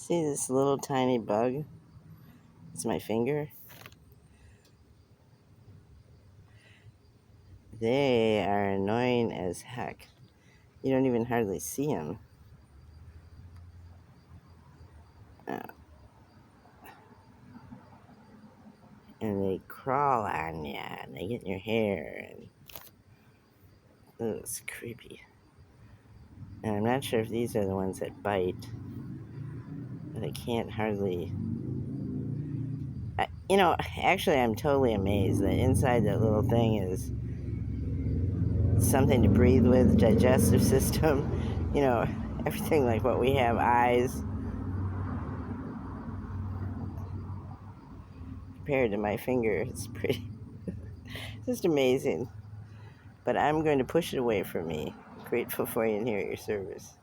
See this little tiny bug? It's my finger. They are annoying as heck. You don't even hardly see them. And they crawl on you, and they get in your hair, and it's creepy. And I'm not sure if these are the ones that bite, but I can't hardly... actually, I'm totally amazed that inside that little thing is something to breathe with, digestive system, everything like what we have, eyes. Compared to my finger, it's pretty, just amazing. But I'm going to push it away from me. Grateful for you and here at your service.